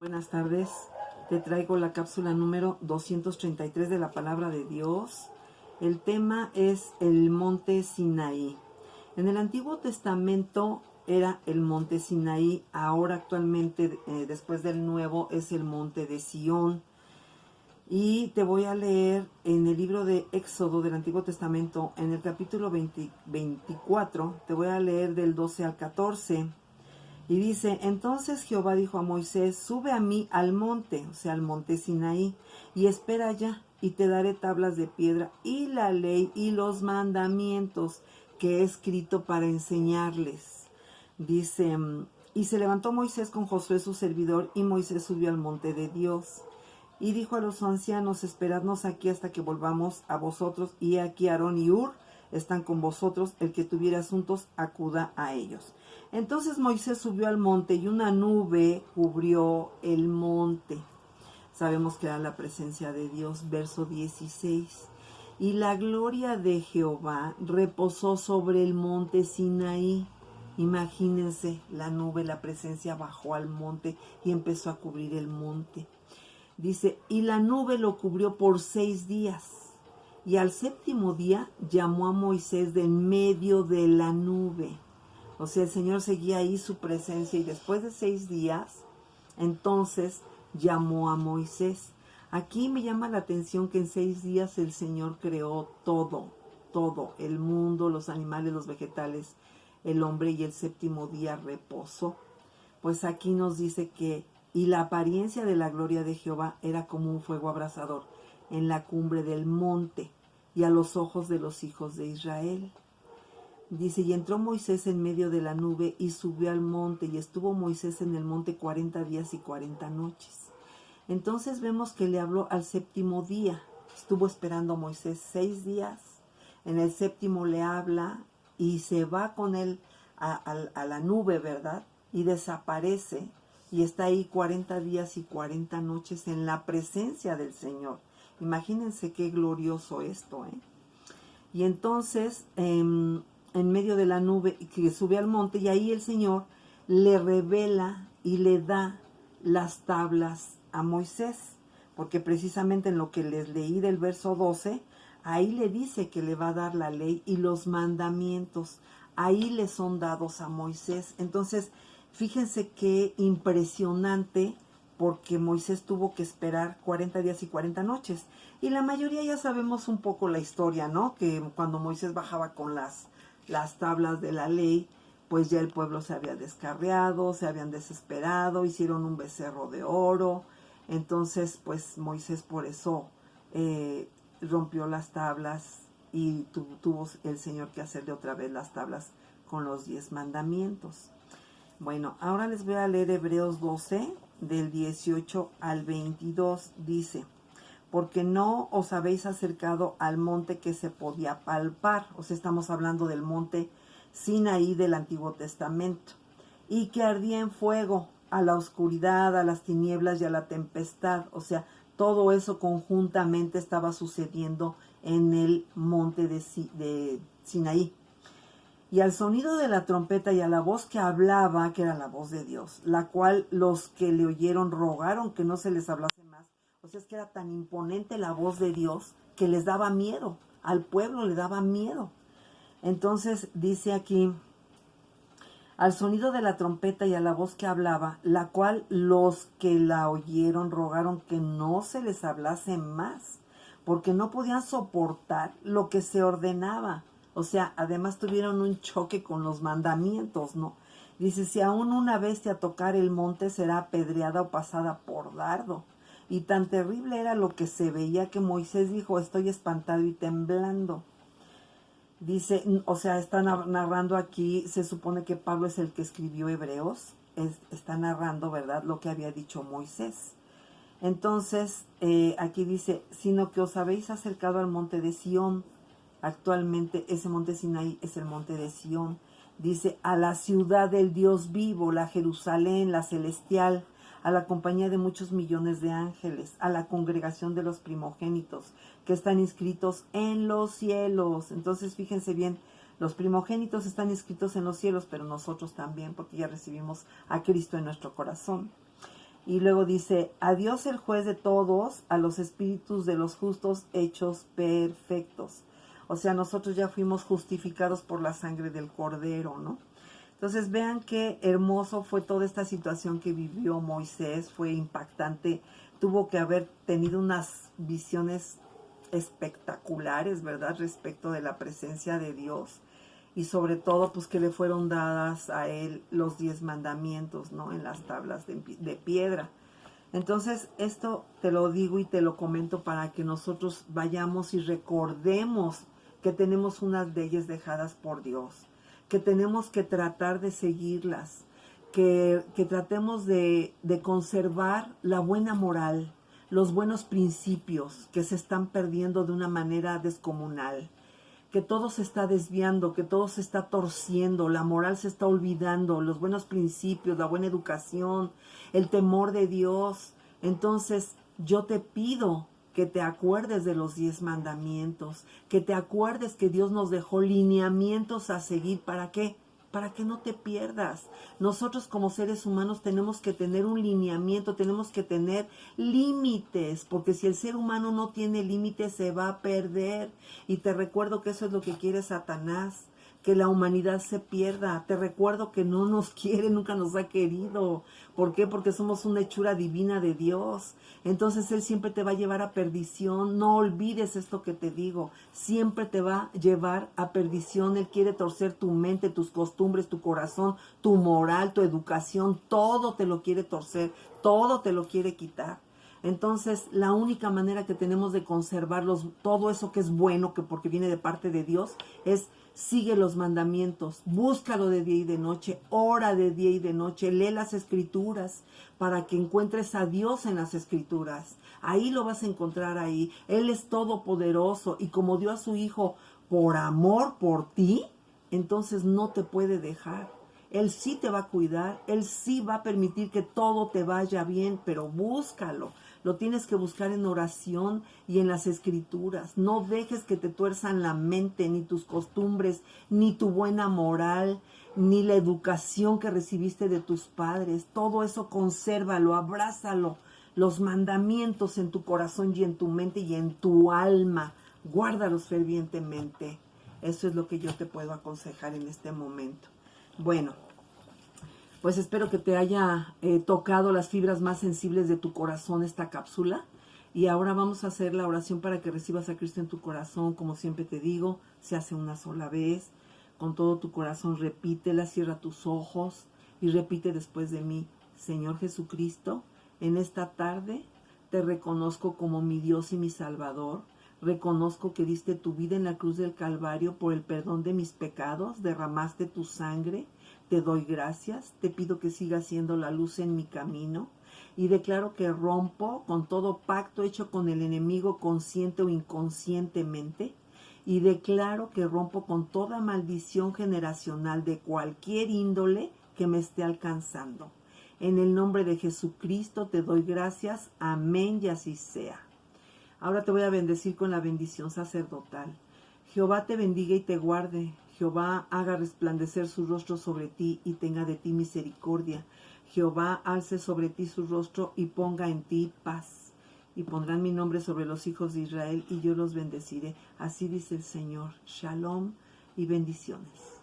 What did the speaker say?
Buenas tardes, te traigo la cápsula número 233 de la Palabra de Dios. El tema es el monte Sinaí. En el Antiguo Testamento era el monte Sinaí, ahora actualmente después del Nuevo es el monte de Sión. Y te voy a leer en el libro de Éxodo del Antiguo Testamento, en el capítulo 24, te voy a leer del 12 al 14. Y dice, entonces Jehová dijo a Moisés, sube a mí al monte, o sea, al monte Sinaí, y espera allá, y te daré tablas de piedra, y la ley, y los mandamientos que he escrito para enseñarles. Dice, y se levantó Moisés con Josué su servidor, y Moisés subió al monte de Dios. Y dijo a los ancianos, esperadnos aquí hasta que volvamos a vosotros, y aquí Aarón y Hur están con vosotros, el que tuviera asuntos acuda a ellos. Entonces Moisés subió al monte y una nube cubrió el monte. Sabemos que era la presencia de Dios, verso 16. Y la gloria de Jehová reposó sobre el monte Sinaí. Imagínense, la nube, la presencia bajó al monte y empezó a cubrir el monte. Dice, y la nube lo cubrió por 6 días. Y al séptimo día llamó a Moisés de en medio de la nube. O sea, el Señor seguía ahí su presencia y después de 6 días, entonces llamó a Moisés. Aquí me llama la atención que en 6 días el Señor creó todo, el mundo, los animales, los vegetales, el hombre, y el séptimo día reposó. Pues aquí nos dice que, y la apariencia de la gloria de Jehová era como un fuego abrasador en la cumbre del monte y a los ojos de los hijos de Israel. Dice, y entró Moisés en medio de la nube y subió al monte, y estuvo Moisés en el monte 40 días y 40 noches. Entonces vemos que le habló al séptimo día. Estuvo esperando Moisés 6 días. En el séptimo le habla y se va con él a la nube, ¿verdad? Y desaparece y está ahí 40 días y 40 noches en la presencia del Señor. Imagínense qué glorioso esto, ¿eh? Y entonces, en medio de la nube, que sube al monte, y ahí el Señor le revela y le da las tablas a Moisés, porque precisamente en lo que les leí del verso 12, ahí le dice que le va a dar la ley y los mandamientos, ahí le son dados a Moisés. Entonces, fíjense qué impresionante, porque Moisés tuvo que esperar 40 días y 40 noches. Y la mayoría ya sabemos un poco la historia, ¿no? Que cuando Moisés bajaba con las tablas de la ley, pues ya el pueblo se había descarriado, se habían desesperado, hicieron un becerro de oro. Entonces, pues Moisés por eso rompió las tablas y tuvo el Señor que hacerle otra vez las tablas con los 10 mandamientos. Bueno, ahora les voy a leer Hebreos 12, del 18 al 22, dice, porque no os habéis acercado al monte que se podía palpar, o sea, estamos hablando del monte Sinaí del Antiguo Testamento, y que ardía en fuego, a la oscuridad, a las tinieblas y a la tempestad, o sea, todo eso conjuntamente estaba sucediendo en el monte de Sinaí. Y al sonido de la trompeta y a la voz que hablaba, que era la voz de Dios, la cual los que le oyeron rogaron que no se les hablase más. O sea, es que era tan imponente la voz de Dios que les daba miedo, al pueblo le daba miedo. Entonces dice aquí, al sonido de la trompeta y a la voz que hablaba, la cual los que la oyeron rogaron que no se les hablase más, porque no podían soportar lo que se ordenaba. O sea, además tuvieron un choque con los mandamientos, ¿no? Dice, si aún una bestia tocar el monte será apedreada o pasada por dardo. Y tan terrible era lo que se veía que Moisés dijo, estoy espantado y temblando. Dice, o sea, está narrando aquí, se supone que Pablo es el que escribió Hebreos, está narrando, ¿verdad?, lo que había dicho Moisés. Entonces, aquí dice, sino que os habéis acercado al monte de Sión. Actualmente ese monte Sinaí es el monte de Sión. Dice, a la ciudad del Dios vivo, la Jerusalén, la celestial, a la compañía de muchos millones de ángeles, a la congregación de los primogénitos que están inscritos en los cielos. Entonces, fíjense bien, los primogénitos están inscritos en los cielos, pero nosotros también, porque ya recibimos a Cristo en nuestro corazón. Y luego dice, a Dios el juez de todos, a los espíritus de los justos hechos perfectos. O sea, nosotros ya fuimos justificados por la sangre del Cordero, ¿no? Entonces vean qué hermoso fue toda esta situación que vivió Moisés, fue impactante, tuvo que haber tenido unas visiones espectaculares, ¿verdad? Respecto de la presencia de Dios y sobre todo pues que le fueron dadas a él los 10 mandamientos, ¿no? En las tablas de piedra. Entonces esto te lo digo y te lo comento para que nosotros vayamos y recordemos que tenemos unas leyes dejadas por Dios, que tenemos que tratar de seguirlas, que tratemos de conservar la buena moral, los buenos principios que se están perdiendo de una manera descomunal, que todo se está desviando, que todo se está torciendo, la moral se está olvidando, los buenos principios, la buena educación, el temor de Dios. Entonces yo te pido que te acuerdes de los 10 mandamientos, que te acuerdes que Dios nos dejó lineamientos a seguir. ¿Para qué? Para que no te pierdas. Nosotros como seres humanos tenemos que tener un lineamiento, tenemos que tener límites, porque si el ser humano no tiene límites se va a perder. Y te recuerdo que eso es lo que quiere Satanás, que la humanidad se pierda. Te recuerdo que no nos quiere, nunca nos ha querido. ¿Por qué? Porque somos una hechura divina de Dios. Entonces Él siempre te va a llevar a perdición. No olvides esto que te digo. Siempre te va a llevar a perdición. Él quiere torcer tu mente, tus costumbres, tu corazón, tu moral, tu educación. Todo te lo quiere torcer. Todo te lo quiere quitar. Entonces, la única manera que tenemos de conservarlos, todo eso que es bueno, que porque viene de parte de Dios, es sigue los mandamientos, búscalo de día y de noche, ora de día y de noche, lee las escrituras para que encuentres a Dios en las escrituras. Ahí lo vas a encontrar ahí. Él es todopoderoso y como dio a su Hijo por amor por ti, entonces no te puede dejar. Él sí te va a cuidar, Él sí va a permitir que todo te vaya bien, pero búscalo. Lo tienes que buscar en oración y en las escrituras. No dejes que te tuerzan la mente, ni tus costumbres, ni tu buena moral, ni la educación que recibiste de tus padres. Todo eso consérvalo, abrázalo. Los mandamientos en tu corazón y en tu mente y en tu alma. Guárdalos fervientemente. Eso es lo que yo te puedo aconsejar en este momento. Bueno, pues espero que te haya tocado las fibras más sensibles de tu corazón esta cápsula. Y ahora vamos a hacer la oración para que recibas a Cristo en tu corazón. Como siempre te digo, se hace una sola vez. Con todo tu corazón repítela, cierra tus ojos y repite después de mí. Señor Jesucristo, en esta tarde te reconozco como mi Dios y mi Salvador. Reconozco que diste tu vida en la cruz del Calvario por el perdón de mis pecados, derramaste tu sangre. Te doy gracias, te pido que sigas siendo la luz en mi camino y declaro que rompo con todo pacto hecho con el enemigo consciente o inconscientemente y declaro que rompo con toda maldición generacional de cualquier índole que me esté alcanzando. En el nombre de Jesucristo te doy gracias, amén y así sea. Ahora te voy a bendecir con la bendición sacerdotal. Jehová te bendiga y te guarde. Jehová haga resplandecer su rostro sobre ti y tenga de ti misericordia. Jehová alce sobre ti su rostro y ponga en ti paz. Y pondrán mi nombre sobre los hijos de Israel y yo los bendeciré. Así dice el Señor. Shalom y bendiciones.